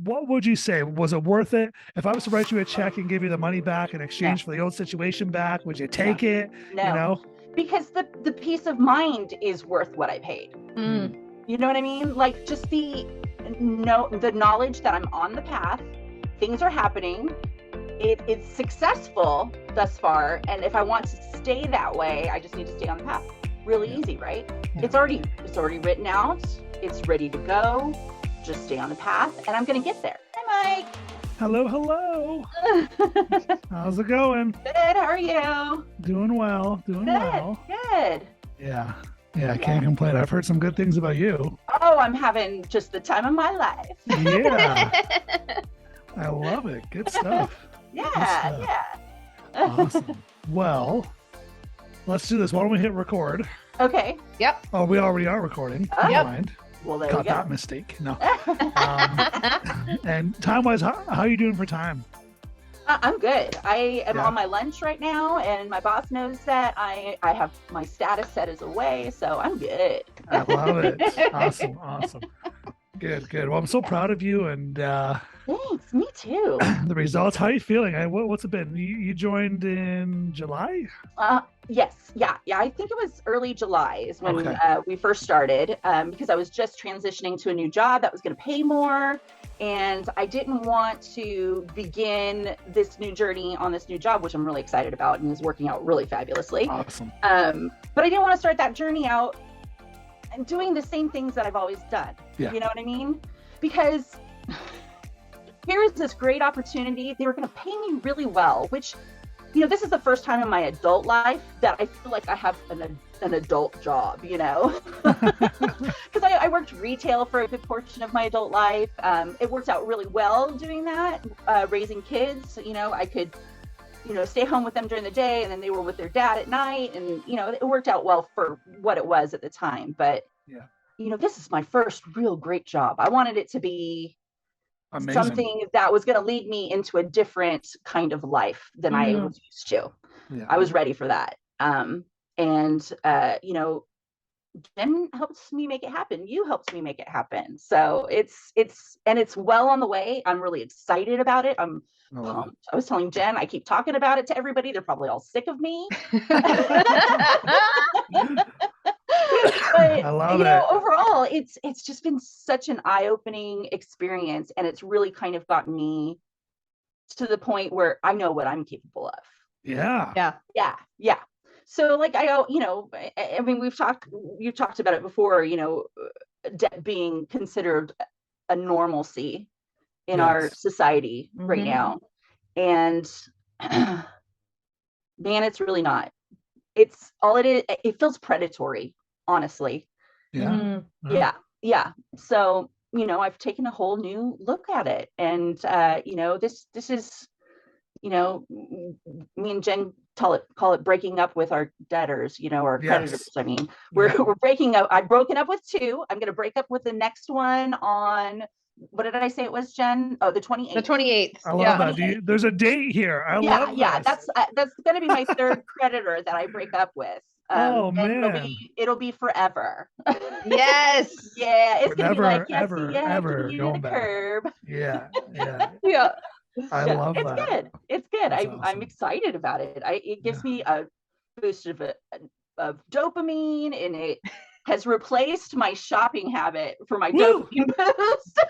what would you say? Was it worth it? If I was to write you a check and give you the money back in No, exchange for the old situation back, would you no, take it? You no, know? because the peace of mind is worth what I paid. Mm. You know what I mean? Like just the knowledge that I'm on the path, things are happening. It's successful thus far, and if I want to stay that way, I just need to stay on the path. Really easy, right? Yeah. It's already written out. It's ready to go. Just stay on the path, and I'm gonna get there. Hi, Mike. Hello, hello. How's it going? Good. How are you? Doing well. Doing well. Good. Yeah. Yeah, I can't complain. I've heard some good things about you. Oh, I'm having just the time of my life. Yeah. I love it. Good stuff. Yeah. Awesome. Well, let's do this. Why don't we hit record? Okay. Yep. Oh, we already are recording. Oh. Never Yep. mind. Well, there Caught you go. that mistake. No. And time-wise, how are you doing for time? I'm good. I am Yeah. on my lunch right now, and my boss knows that I have my status set as away, so I'm good. I love it. Awesome. Good. Well, I'm so proud of you and Thanks. Me too. the results. How are you feeling? What's it been? You joined in July? Yes. Yeah. I think it was early July is when Okay. we first started, because I was just transitioning to a new job that was going to pay more. And I didn't want to begin this new journey on this new job, which I'm really excited about and is working out really fabulously. Awesome. But I didn't want to start that journey out and doing the same things that I've always done. Yeah. You know what I mean? Because here is this great opportunity. They were going to pay me really well, which, this is the first time in my adult life that I feel like I have an adult job, because I worked retail for a good portion of my adult life. It worked out really well doing that, raising kids. I could, stay home with them during the day, and then they were with their dad at night, and it worked out well for what it was at the time. But this is my first real great job. I wanted it to be Amazing. something that was going to lead me into a different kind of life than I was used to. Yeah. I was ready for that. Jen helps me make it happen. You helped me make it happen. So it's well on the way. I'm really excited about it. I'm pumped. I was telling Jen, I keep talking about it to everybody. They're probably all sick of me. But I love it. overall, it's just been such an eye-opening experience, and it's really kind of gotten me to the point where I know what I'm capable of. Yeah. So like I mean, you've talked about it before, debt being considered a normalcy in our society right now. And man, it's really not. It's all it is. It feels predatory, honestly. Yeah. Yeah. So, I've taken a whole new look at it, and this is, me and Jen call it breaking up with our debtors, our creditors. I mean, we're breaking up. I've broken up with two. I'm going to break up with the next one on, what did I say it was, Jen? Oh, the 28th. The 28th. I love that. There's a date here. I love this. That's going to be my third creditor that I break up with. Oh man, it'll be forever. Yes. Yeah, it's Never, gonna be like ever going back. Curb. Yeah. I love that. It's good. That's I'm awesome. excited about it. It gives me a boost of dopamine, and it has replaced my shopping habit for my dopamine boost.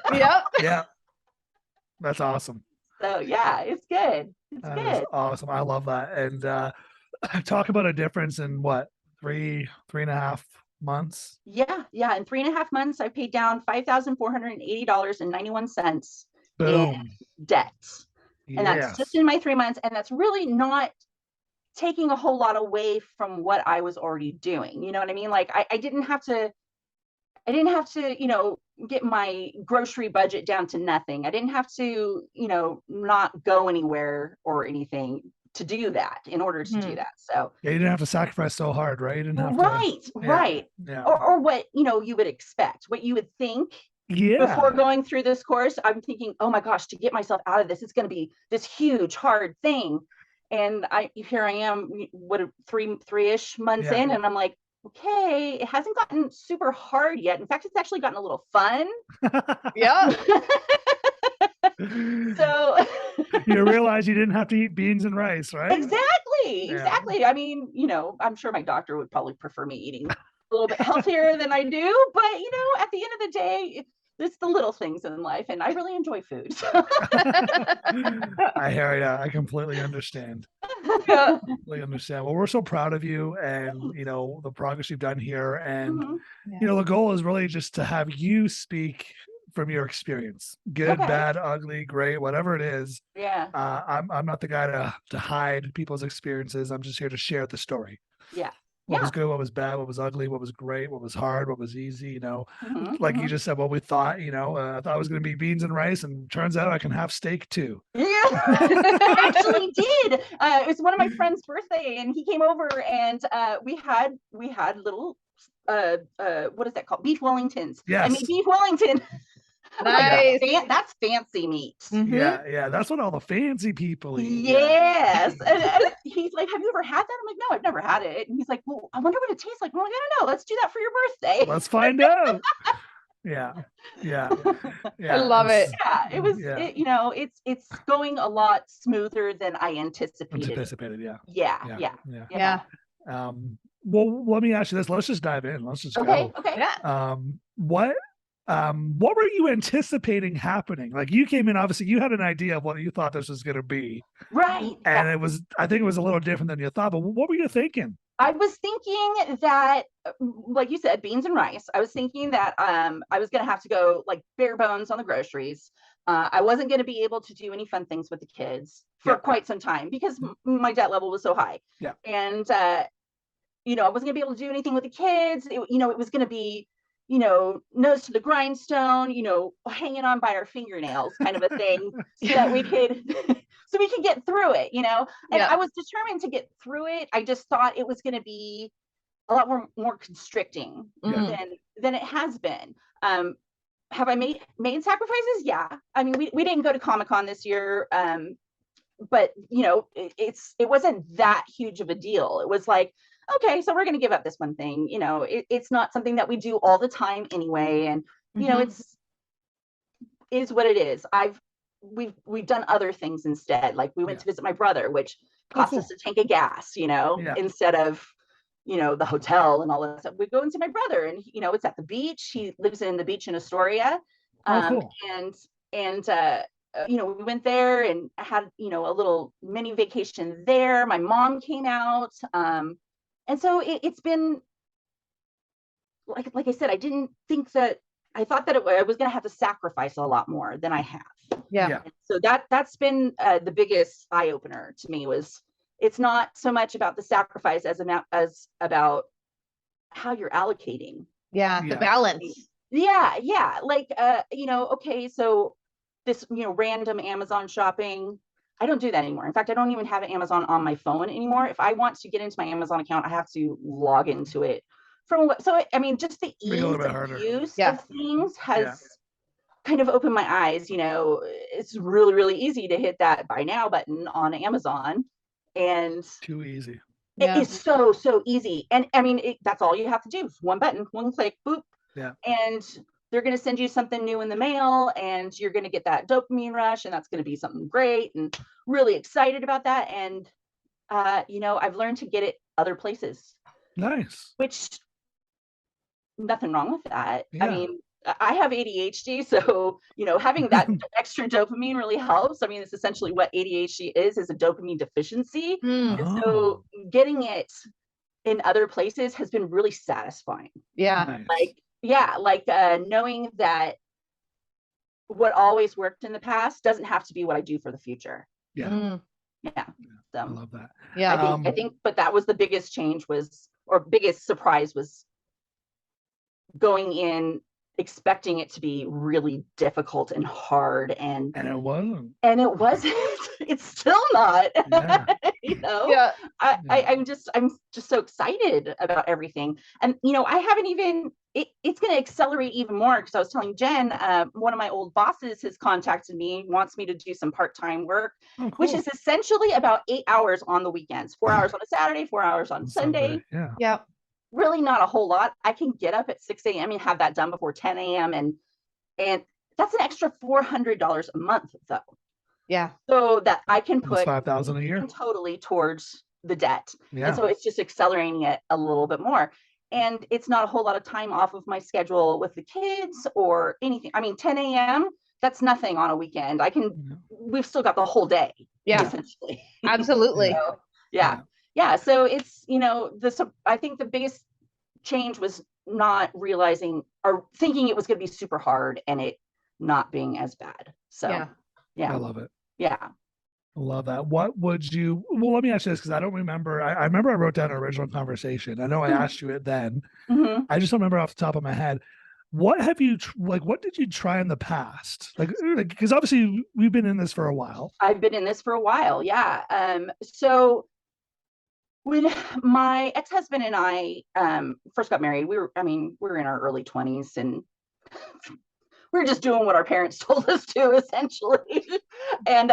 Yeah. That's awesome. So yeah, it's good. It's good. Awesome. I love that. And talk about a difference in what, 3.5 months? Yeah. In 3.5 months, I paid down $5,480.91 in debt. And that's just in my 3 months. And that's really not taking a whole lot away from what I was already doing. You know what I mean? Like I didn't have to, get my grocery budget down to nothing. I didn't have to, not go anywhere or anything to do that in order to do that. So you didn't have to sacrifice so hard, right? You didn't have right. Yeah. Or what, you would expect, what you would think before going through this course. I'm thinking, oh my gosh, to get myself out of this, it's going to be this huge, hard thing. And here I am, what, three-ish months in, and I'm like, okay, it hasn't gotten super hard yet. In fact, it's actually gotten a little fun. Yeah. You realize you didn't have to eat beans and rice, right? Exactly. Yeah. Exactly. I mean, I'm sure my doctor would probably prefer me eating a little bit healthier than I do, but at the end of the day, it's the little things in life, and I really enjoy food. I hear you. I completely understand. Yeah. Completely understand. Well, we're so proud of you and, the progress you've done here. And, Mhm. the goal is really just to have you speak from your experience, good, Okay. bad, ugly, great, whatever it is. Yeah. I'm not the guy to hide people's experiences. I'm just here to share the story. Yeah. What Yeah. was good, what was bad, what was ugly, what was great, what was hard, what was easy, Mhm, like you mhm. just said, what we thought, I thought it was going to be beans and rice, and turns out I can have steak too. Yeah, I actually did. It was one of my friend's birthday, and he came over, and we had little what is that called? Beef Wellingtons. I mean, Yes. beef Wellington. I'm like, Nice. that's fancy meat. Mhm. Yeah. That's what all the fancy people eat. Yes. And he's like, have you ever had that? I'm like, no, I've never had it. And he's like, well, I wonder what it tastes like. I'm like, I don't know. Let's do that for your birthday. Let's find out. Yeah. I love it. Yeah, it was. Yeah. It's going a lot smoother than I anticipated. Anticipated. Yeah. Yeah. Well, let me ask you this. Let's just dive in. Let's just Okay. go. Okay. Yeah. What were you anticipating happening? Like, you came in, obviously you had an idea of what you thought this was going to be. Right. And I think it was a little different than you thought, but what were you thinking? I was thinking that, like you said, beans and rice. I was thinking that I was going to have to go like bare bones on the groceries. I wasn't going to be able to do any fun things with the kids for quite some time because my debt level was so high. Yeah. And, I wasn't going to be able to do anything with the kids. It was going to be, nose to the grindstone, hanging on by our fingernails kind of a thing so that we could get through it, and Yeah. I was determined to get through it. I just thought it was going to be a lot more constricting than it has been. Have I made sacrifices? Yeah. I mean, we didn't go to Comic-Con this year, but it wasn't that huge of a deal. It was like, okay, so we're going to give up this one thing. It's not something that we do all the time anyway, and it's is what it is. We've done other things instead. Like we went to visit my brother, which cost us a tank of gas, instead of the hotel and all that stuff. We go and see my brother, and it's at the beach. He lives in the beach in Astoria, Cool. and we went there and had a little mini vacation there. My mom came out, and so it's been like I said, I didn't think that. I thought that I was going to have to sacrifice a lot more than I have. Yeah. So that's been the biggest eye opener to me. Was it's not so much about the sacrifice as about how you're allocating. Yeah. The balance. Yeah. Like okay, so this random Amazon shopping, I don't do that anymore. In fact, I don't even have Amazon on my phone anymore. If I want to get into my Amazon account, I have to log into it just the ease of use of things has kind of opened my eyes. It's really, really easy to hit that buy now button on Amazon, and too easy. It is so easy. And I mean, that's all you have to do. One button, one click, boop. Yeah. And they're going to send you something new in the mail, and you're going to get that dopamine rush, and that's going to be something great, and really excited about that. And I've learned to get it other places. Nice. Which nothing wrong with that. Yeah. I mean, I have ADHD, so having that extra dopamine really helps. I mean, it's essentially what ADHD is a dopamine deficiency. So getting it in other places has been really satisfying. Yeah. Nice. Knowing that what always worked in the past doesn't have to be what I do for the future. Yeah. Yeah. So I love that. Yeah. I think, but that was the biggest change biggest surprise was going in expecting it to be really difficult and hard, and it wasn't. It's still not. Yeah. I'm just so excited about everything, and I haven't even it's going to accelerate even more, because I was telling Jen, one of my old bosses has contacted me, wants me to do some part-time work. Cool. Which is essentially about 8 hours on the weekends, 4 hours on a Saturday, 4 hours on Sunday. Yeah. Really not a whole lot. I can get up at 6 a.m. and have that done before 10 a.m. And that's an extra $400 a month, though. Yeah. So that I can Almost put $5,000 a year. totally towards the debt. Yeah. And so it's just accelerating it a little bit more. And it's not a whole lot of time off of my schedule with the kids or anything. I mean, 10 a.m., that's nothing on a weekend. We've still got the whole day. Yeah. Essentially. Absolutely. So, yeah. So it's, I think the biggest change was not realizing or thinking it was going to be super hard and it not being as bad. So, yeah. I love it. Yeah. I love that. What would you, well, let me ask you this because I don't remember. I remember I wrote down an original conversation. I know I asked you it then. Mm-hmm. I just don't remember off the top of my head. What have you, what did you try in the past? Like, because obviously we've been in this for a while. I've been in this for a while. Yeah. So when my ex-husband and I first got married, we were in our early 20s and we were just doing what our parents told us to, essentially. And,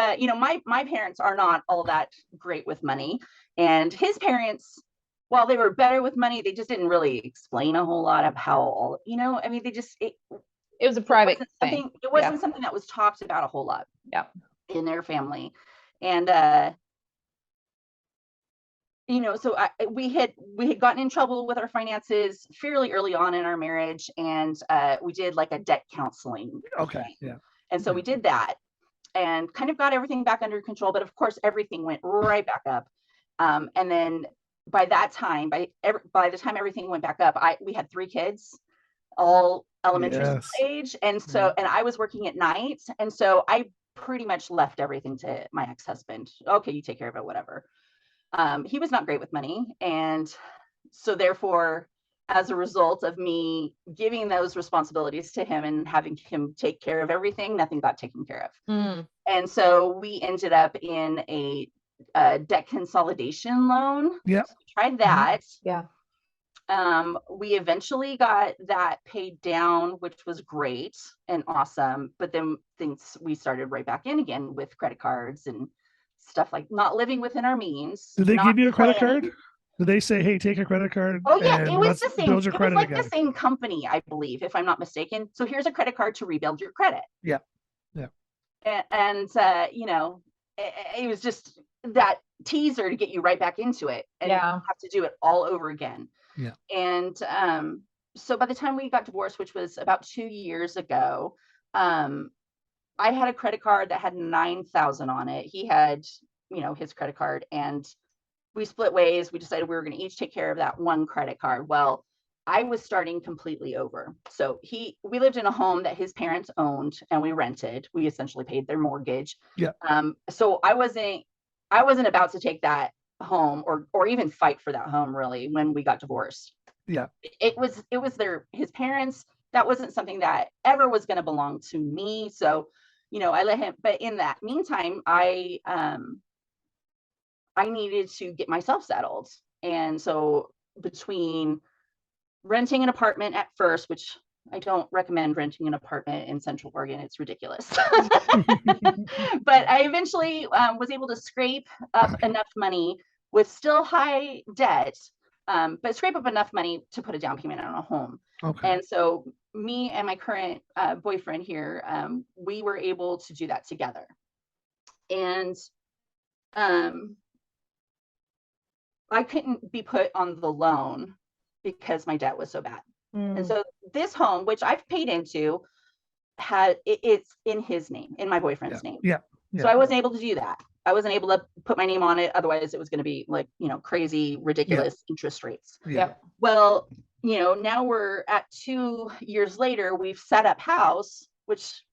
my parents are not all that great with money. And his parents, while they were better with money, they just didn't really explain a whole lot of how it was a private thing. It wasn't something that was talked about a whole lot in their family. And, so we had gotten in trouble with our finances fairly early on in our marriage, and we did like a debt counseling. Okay. Yeah. And so we did that and kind of got everything back under control. But of course, everything went right back up. And then by that time, by the time everything went back up, we had 3 kids, all elementary school age. And so, and I was working at night. And so I pretty much left everything to my ex-husband. Okay, you take care of it, whatever. He was not great with money. And so therefore, as a result of me giving those responsibilities to him and having him take care of everything, nothing got taken care of. And so we ended up in a debt consolidation loan. Yeah. So we tried that. Yeah. We eventually got that paid down, which was great and awesome. But then we started right back in again with credit cards and stuff, like not living within our means. Did they give you a credit card? Did they say, "Hey, take a credit card"? Oh yeah, it was the same. Build your credit again. The same company, I believe, if I'm not mistaken. So here's a credit card to rebuild your credit. Yeah. And it was just that teaser to get you right back into it, and you have to do it all over again. Yeah. And so by the time we got divorced, which was about 2 years ago, I had a credit card that had 9,000 on it. He had, his credit card, and we split ways. We decided we were going to each take care of that one credit card. Well, I was starting completely over. So we lived in a home that his parents owned and we rented. We essentially paid their mortgage. Yeah. So I wasn't about to take that home or even fight for that home really when we got divorced. Yeah. It was his parents. That wasn't something that ever was going to belong to me. So, I let him, but in that meantime, I needed to get myself settled. And so between renting an apartment at first, which I don't recommend renting an apartment in Central Oregon, it's ridiculous. But I eventually was able to scrape up enough money with still high debt, but scrape up enough money to put a down payment on a home. Okay. And so me and my current boyfriend here, we were able to do that together. And I couldn't be put on the loan because my debt was so bad. And so this home, which I've paid into, it's in his name, in my boyfriend's name. Yeah. So I wasn't able to do that. I wasn't able to put my name on it. Otherwise it was going to be like, crazy, ridiculous interest rates. Yeah. Well, now we're at 2 years later, we've set up house, which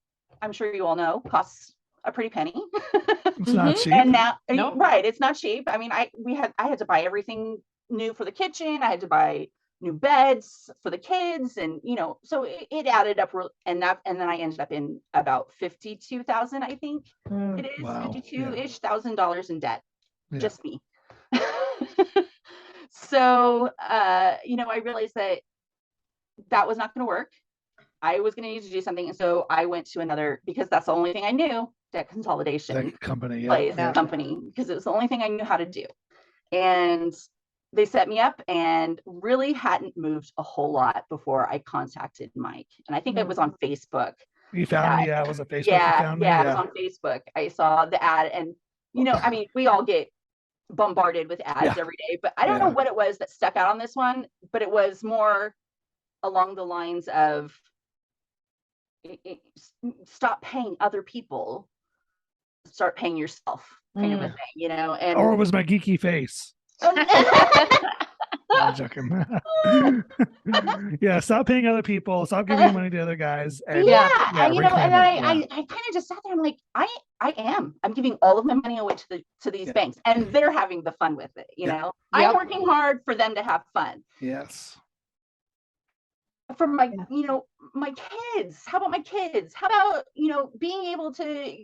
I'm sure you all know costs a pretty penny. It's not cheap. And now, right, it's not cheap. I mean, I had to buy everything new for the kitchen. I had to buy new beds for the kids, and so it added up, and then I ended up in about 52,000, I think it is. Wow. $52,000-ish in debt, just me. So I realized that was not going to work. I was going to need to do something, and so I went to another, because that's the only thing I knew, debt consolidation company, company, because it was the only thing I knew how to do. And they set me up, and really hadn't moved a whole lot before I contacted Mike. And I think it was on Facebook. You found me. Yeah, was it Facebook? You Yeah, found me. yeah, it was on Facebook. I saw the ad, and I mean, we all get bombarded with ads every day, but I don't know what it was that stuck out on this one, but it was more along the lines of stop paying other people, start paying yourself, kind of a thing, and Or it was my geeky face. I'm joking. Yeah, stop paying other people, stop giving money to other guys. And, I kind of just sat there. I'm like, I'm giving all of my money away to these banks, and they're having the fun with it. I'm working hard for them to have fun. Yes. For my, my kids. How about my kids? How about, being able to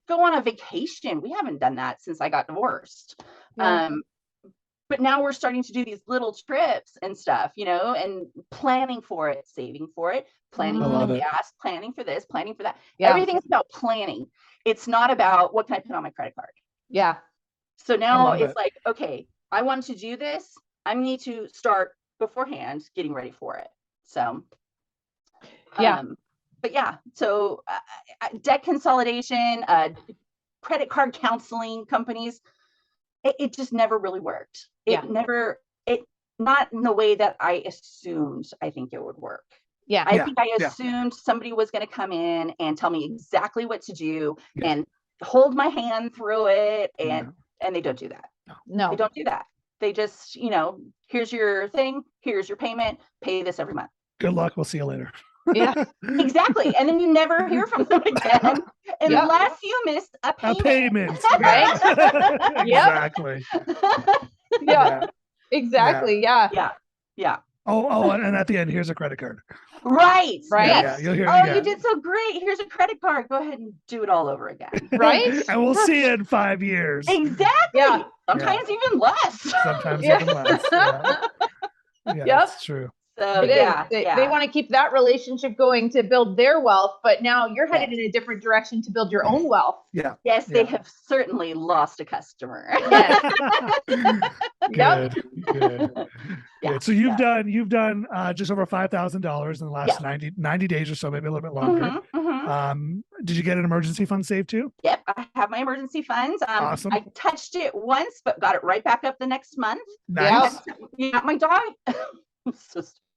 go on a vacation? We haven't done that since I got divorced. But now we're starting to do these little trips and stuff, and planning for it, saving for it, planning for the gas, planning for this, planning for that. Everything's about planning. It's not about what can I put on my credit card. Yeah. So now it's like, okay, I want to do this. I need to start beforehand getting ready for it. So, so debt consolidation, credit card counseling companies, it just never really worked. Not in the way that I assumed I think it would work. I think I assumed somebody was going to come in and tell me exactly what to do and hold my hand through it. And they don't do that. No, they don't do that. They just, here's your thing. Here's your payment. Pay this every month. Good luck. We'll see you later. Yeah, exactly. And then you never hear from them again unless you miss a payment. Right? Exactly. Exactly. Yeah. Oh, and at the end, here's a credit card. Right. Yeah, you'll hear it again. You did so great. Here's a credit card. Go ahead and do it all over again. Right. And we'll see you in 5 years. Exactly. Yeah. Sometimes even less. Sometimes even less. Yeah, that's true. So they want to keep that relationship going to build their wealth, but now you're headed in a different direction to build your own wealth. Yes, they have certainly lost a customer. Good. So you've done just over $5,000 in the last 90 days or so, maybe a little bit longer. Did you get an emergency fund saved too? Yep, I have my emergency funds. Awesome. I touched it once, but got it right back up the next month. Nice. My dog.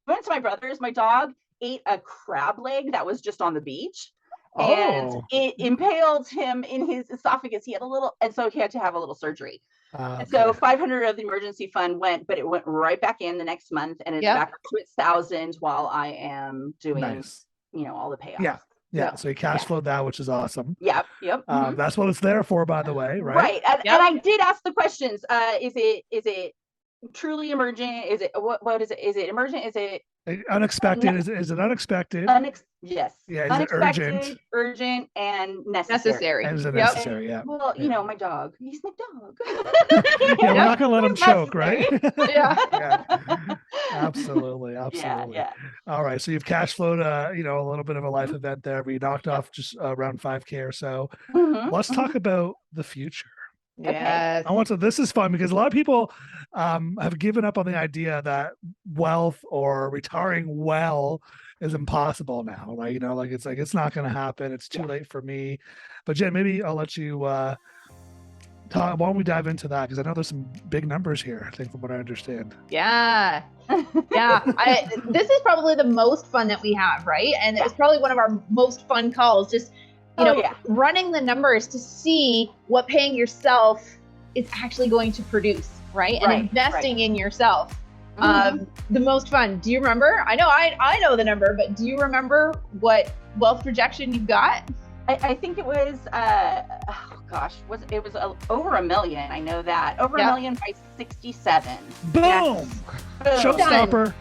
Went to my brother's. My dog ate a crab leg that was just on the beach, and it impaled him in his esophagus. He had and so he had to have a little surgery. And so 500 of the emergency fund went, but it went right back in the next month, and it's back up to its 1,000 while I am doing, all the payoffs. Yeah. So you cash flowed that, which is awesome. Yep. That's what it's there for, by the way, right? Right. And I did ask the questions. Is it truly emergent? Is it what is it? Is it emergent? Is it unexpected? Is it unexpected? Yes. Yeah. Is unexpected, it urgent, and necessary? Is it necessary? Yeah. Well, my dog. He's my dog. We're not gonna let him choke, right? Yeah. Absolutely. Yeah. All right. So you've cash flowed, a little bit of a life event there. We knocked off just around 5K or so. Let's talk about the future. Yes. This is fun because a lot of people have given up on the idea that wealth or retiring well is impossible now, right? It's not going to happen. It's too late for me. But Jen, maybe I'll let you talk. Why don't we dive into that? Because I know there's some big numbers here, I think, from what I understand. Yeah. This is probably the most fun that we have, right? And it was probably one of our most fun calls. Just running the numbers to see what paying yourself is actually going to produce, right? And investing in yourself. The most fun. Do you remember? I know I know the number, but do you remember what wealth projection you got? I think it was it was over $1 million. I know that. Over $1 million by 67. Boom! Showstopper.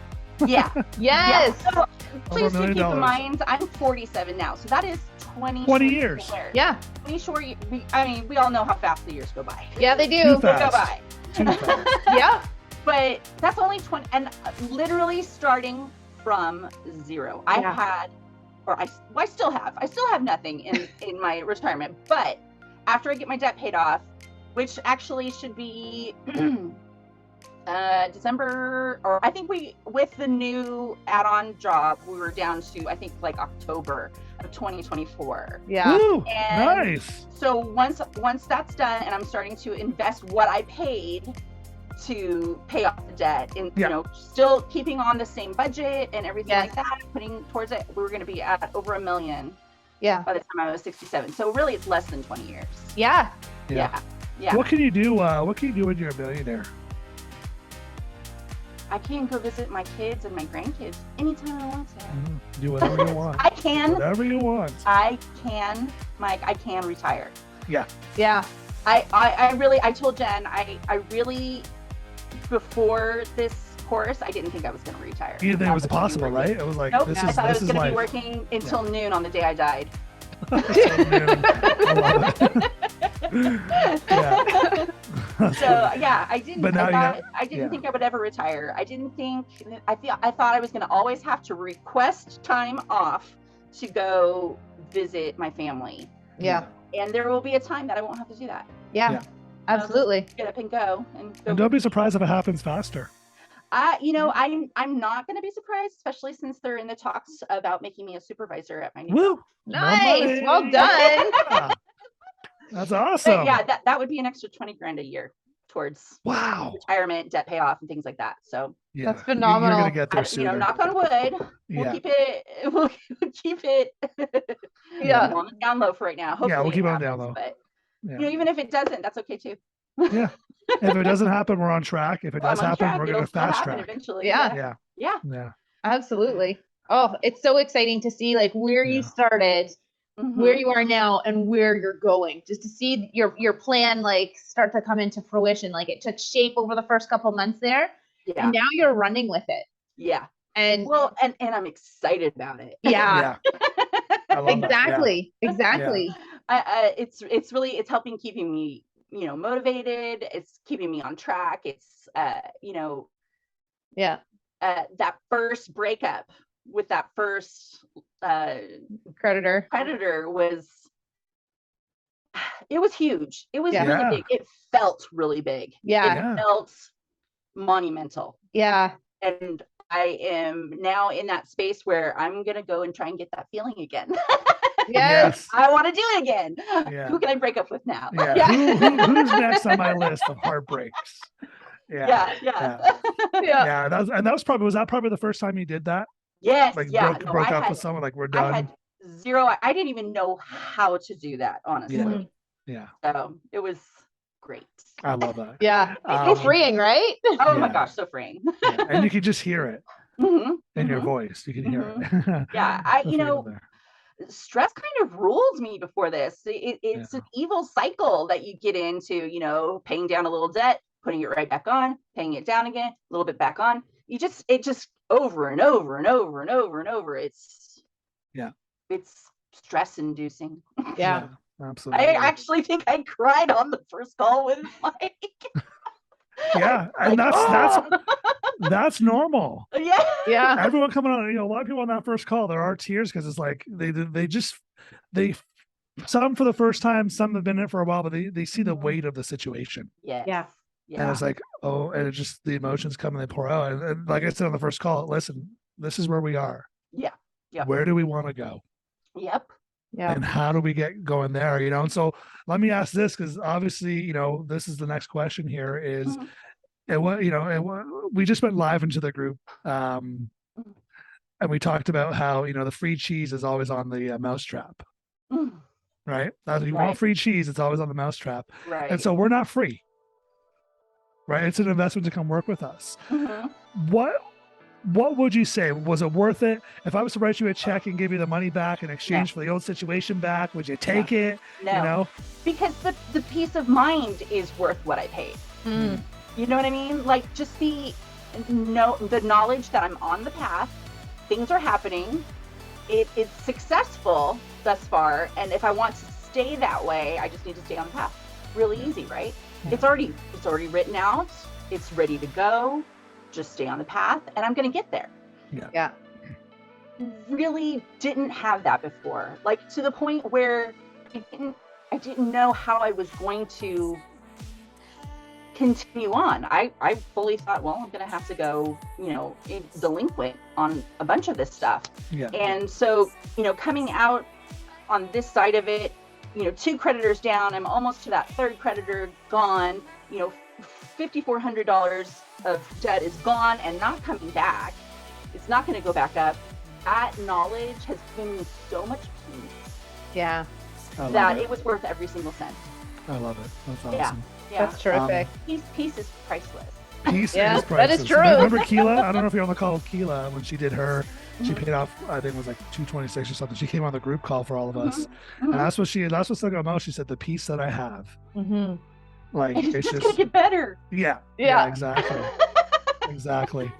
Yeah. Yes. Yeah. So please do keep in mind, I'm 47 now, so that is 20 years. Yeah. 20 short. We all know how fast the years go by. Yeah, they do. Too fast. They go by. Too fast. Yeah. But that's only 20, and literally starting from zero. I still have nothing in my retirement. But after I get my debt paid off, which actually should be December, or I think with the new add-on job, we were down to, I think, like October of 2024. Yeah. Woo, And nice. so once that's done, and I'm starting to invest what I paid to pay off the debt, and still keeping on the same budget and everything like that, putting towards it, we were going to be at over $1 million. Yeah. By the time I was 67. So really, it's less than 20 years. Yeah. Yeah. What can you do? What can you do when you're a millionaire? I can go visit my kids and my grandkids anytime I want to. Do whatever you want. I can. Whatever you want. I can, Mike. I can retire. Yeah. Yeah. I told Jen, I really, before this course, I didn't think I was going to retire. You didn't think it was possible, right? It was like, nope. this I is thought I was going to life. be working until noon on the day I died. I love it. So yeah, I didn't. But now I didn't think I would ever retire. I didn't think. I thought I was going to always have to request time off to go visit my family. Yeah. And there will be a time that I won't have to do that. Yeah. Absolutely. Get up and go. And don't be surprised if it happens faster. I'm not going to be surprised, especially since they're in the talks about making me a supervisor at my new Woo! job. Nice. Well done. Yeah. That's awesome. But yeah, that would be an extra $20,000 a year towards retirement, debt payoff, and things like that. So that's phenomenal. You're gonna get there sooner. Knock on wood. We'll keep it. We'll keep it. On the down low for right now. Hopefully we'll keep it on down low. But even if it doesn't, that's okay too. Yeah. If it doesn't happen, we're on track. If it does happen, we're gonna fast track. Eventually. Yeah. Absolutely. Oh, it's so exciting to see like where you started, where you are now, and where you're going. Just to see your plan like start to come into fruition. Like it took shape over the first couple months there, and now you're running with it. Yeah. And and I'm excited about it. Yeah. Exactly. Yeah. It's helping keeping me motivated. It's keeping me on track. It's that first breakup with that first creditor was huge. It was really big. It felt really big. It felt monumental. And I am now in that space where I'm gonna go and try and get that feeling again. Yes. I want to do it again. Who can I break up with now? Who's next on my list of heartbreaks? Yeah. That was probably the first time you did that? Yes. Like broke up with someone, like we're done. I had zero. I didn't even know how to do do that, honestly. Yeah. So it was great. I love that. Yeah. It's freeing, right? Oh my gosh, so freeing. And you can just hear it in your voice. You can hear it. Stress kind of ruled me before this. It's an evil cycle that you get into, paying down a little debt, putting it right back on, paying it down again, a little bit back on. It just over and over and over and over and over. It's stress inducing. Yeah. Absolutely. I actually think I cried on the first call with Mike. And that's normal. Yeah. Everyone coming on, a lot of people on that first call, there are tears because it's like they some for the first time, some have been in it for a while, but they see the weight of the situation. Yeah. And it's like, and it just the emotions come and they pour out. And like I said on the first call, listen, this is where we are. Yeah. Where do we want to go? Yep. Yeah. And how do we get going there? And so let me ask this, because obviously, this is the next question here is, we just went live into the group, and we talked about how, the free cheese is always on the mousetrap, right? If you want free cheese, it's always on the mousetrap. Right. And so we're not free, right? It's an investment to come work with us. What would you say? Was it worth it? If I was to write you a check and give you the money back in exchange for the old situation back, would you take it? No. Because the peace of mind is worth what I paid. You know what I mean? Like just the knowledge that I'm on the path, things are happening, it's successful thus far, and if I want to stay that way, I just need to stay on the path. Really easy, right? It's already written out. It's ready to go. Just stay on the path, and I'm going to get there. Yeah. Really didn't have that before, like to the point where I didn't know how I was going to continue on. I fully thought, well, I'm going to have to go, delinquent on a bunch of this stuff. Yeah. And so, coming out on this side of it, 2 creditors down, I'm almost to that 3rd creditor gone, $5,400 of debt is gone and not coming back. It's not going to go back up. That knowledge has given me so much peace. Yeah. That it was worth every single cent. I love it. That's awesome. Yeah. That's terrific. Peace is priceless. Peace Yeah, is priceless. that is true. Remember Keela? I don't know if you're on the call with Keela when she did her. She paid off, I think it was like 226 or something. She came on the group call for all of us, and that's what stuck out most. She said, "The peace that I have, like it's just gonna get better." Yeah, Yeah. exactly, exactly.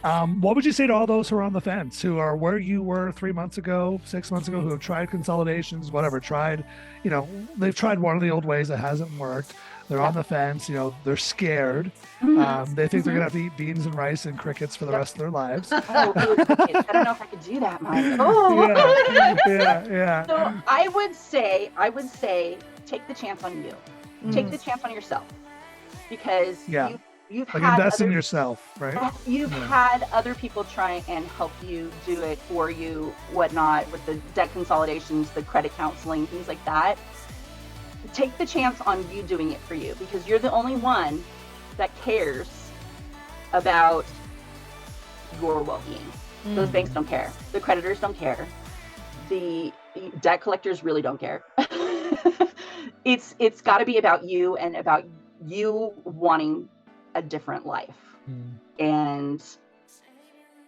What would you say to all those who are on the fence, who are where you were 3 months ago, 6 months ago, who have tried consolidations, whatever, they've tried one of the old ways that hasn't worked. They're on the fence, they're scared. They think they're going to have to eat beans and rice and crickets for the rest of their lives. Oh, I don't know if I could do that, Mike. Oh, yeah. So I would say, take the chance on you. Take the chance on yourself, because you've like had invest in yourself, right? You've had other people try and help you do it for you, whatnot, with the debt consolidations, the credit counseling, things like that. Take the chance on you doing it for you, because you're the only one that cares about your well-being. Those banks don't care. The creditors don't care. The debt collectors really don't care. It's got to be about you and about you wanting a different life.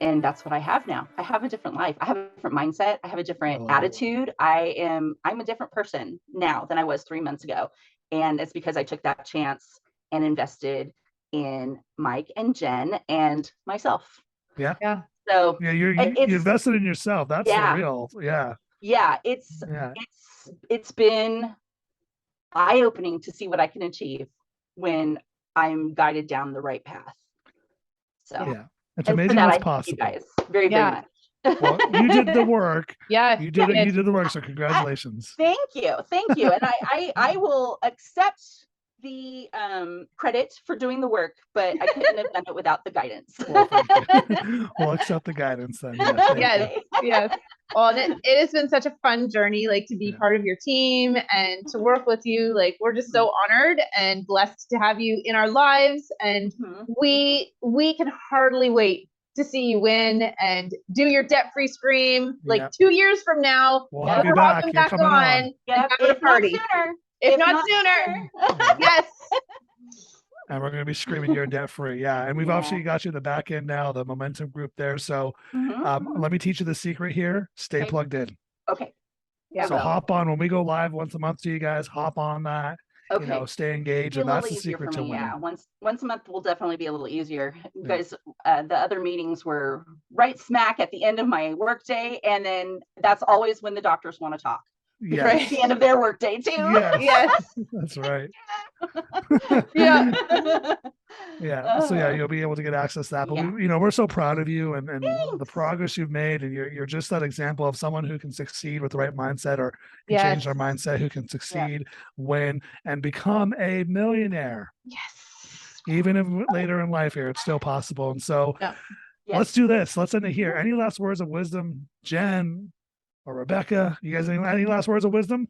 And that's what I have now. I have a different life. I have a different mindset. I have a different attitude. I'm a different person now than I was 3 months ago. And it's because I took that chance and invested in Mike and Jen and myself. Yeah. So you invested in yourself. That's the real. Yeah. It's been eye-opening to see what I can achieve when I'm guided down the right path. So it's amazing what's possible. You guys very much. Well, you did the work. Yeah, you did it. You did the work. So congratulations. Thank you, and I will accept the credit for doing the work, but I couldn't have done it without the guidance. We'll accept the guidance then. Yes. Well, it has been such a fun journey, like, to be part of your team and to work with you. Like, we're just so honored and blessed to have you in our lives, and we can hardly wait to see you win and do your debt-free scream. Like 2 years from now, we'll have you back. You're coming on. And have a party. If not sooner. Yes. And we're going to be screaming you're debt free. Yeah. And we've obviously got you in the back end now, the momentum group there. So let me teach you the secret here. Stay plugged in. Okay. Yeah. So hop on when we go live once a month to you guys, hop on that. Okay. Stay engaged. And that's the secret to winning. Yeah. Once a month will definitely be a little easier. You guys, the other meetings were right smack at the end of my workday. And then that's always when the doctors want to talk. Yes. Right at the end of their workday too. Yes. That's right. Yeah. So you'll be able to get access to that. But we're so proud of you and the progress you've made, and you're just that example of someone who can succeed with the right mindset, or can change their mindset, who can succeed, win, and become a millionaire. Yes. Even if later in life here, it's still possible. And so let's do this. Let's end it here. Any last words of wisdom, Jen or Rebecca? You guys, any last words of wisdom?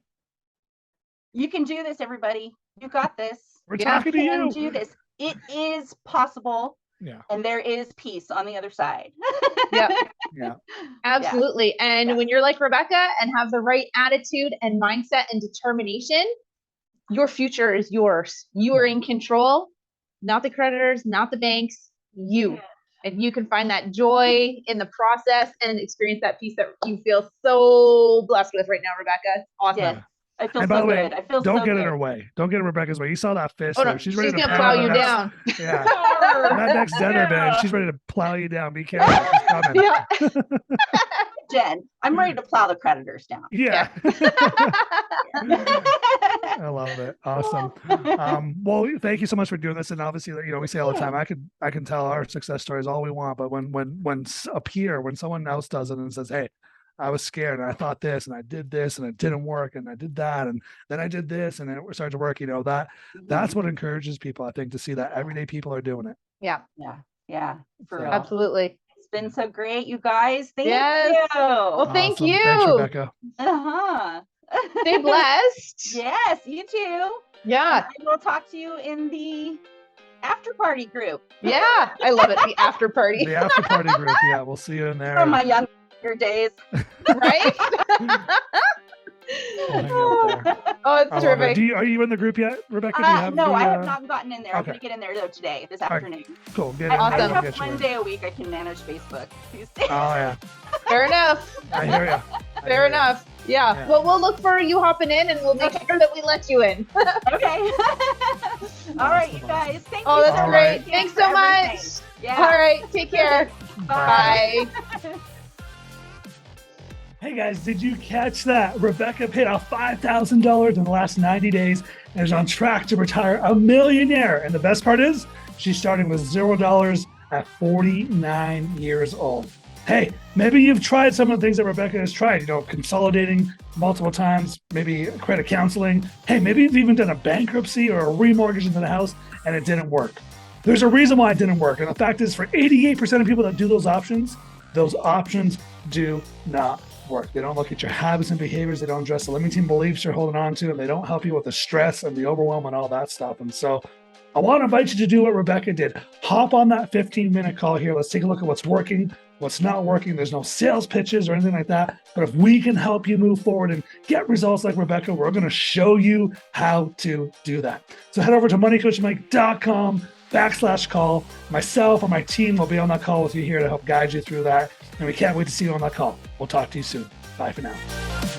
You can do this, everybody. You got this. We're talking to you. You can do this. It is possible. Yeah. And there is peace on the other side. Yeah. Absolutely. And when you're like Rebecca and have the right attitude and mindset and determination, your future is yours. You are in control, not the creditors, not the banks, you. Yeah. And you can find that joy in the process and experience that peace that you feel so blessed with right now, Rebecca. Awesome. Yeah. I feel and by so the way, good. I feel don't so get good. in her way. Don't get in Rebecca's way. You saw that fist. Oh, no. She's ready to gonna plow you down. Yeah. That next dinner, man. She's ready to plow you down. Be careful. She's coming. Yeah. Jen, I'm ready to plow the creditors down. Yeah. I love it. Awesome. Well, thank you so much for doing this. And obviously, we say all the time, I can tell our success stories all we want, but when someone else does it and says, hey, I was scared and I thought this and I did this and it didn't work and I did that and then I did this and then it started to work. That's what encourages people, I think, to see that everyday people are doing it. Yeah. For So, real. Absolutely. It's been so great, you guys. Thank Yes. you. Well, thank awesome. you. Thanks, Rebecca. Stay blessed. Yes, you too. Yeah. And we'll talk to you in the after party group. Yeah. I love it. The after party. The after party group. Yeah, we'll see you in there. From my younger days. Right? We'll hang out there. Oh, it's I love it. terrific. Are you in the group yet, Rebecca? Do you have no, the, I have not gotten in there. I'm okay. going to get in there though today, this right. afternoon. Cool. Get in I there, Awesome. we'll have get you one in. day a week I can manage Facebook. Tuesday. Oh yeah, Fair enough. I hear you. Fair enough. Yeah. Yeah. Well, we'll look for you hopping in and we'll make sure that we let you in. Okay. All right, you guys. Thank Oh, you that's so All great. much. Thanks for so everything. much. Yeah. All right. Take care. Bye. Hey guys, did you catch that? Rebecca paid off $5,000 in the last 90 days and is on track to retire a millionaire. And the best part is she's starting with $0 at 49 years old. Hey, maybe you've tried some of the things that Rebecca has tried, consolidating multiple times, maybe credit counseling. Hey, maybe you've even done a bankruptcy or a remortgage into the house and it didn't work. There's a reason why it didn't work. And the fact is, for 88% of people that do those options do not work. They don't look at your habits and behaviors. They don't address the limiting beliefs you're holding on to, and they don't help you with the stress and the overwhelm and all that stuff. And so I want to invite you to do what Rebecca did. Hop on that 15-minute call here. Let's take a look at what's working, what's not working. There's no sales pitches or anything like that. But if we can help you move forward and get results like Rebecca, we're going to show you how to do that. So head over to moneycoachmike.com/call. Myself or my team will be on that call with you here to help guide you through that. And we can't wait to see you on that call. We'll talk to you soon. Bye for now.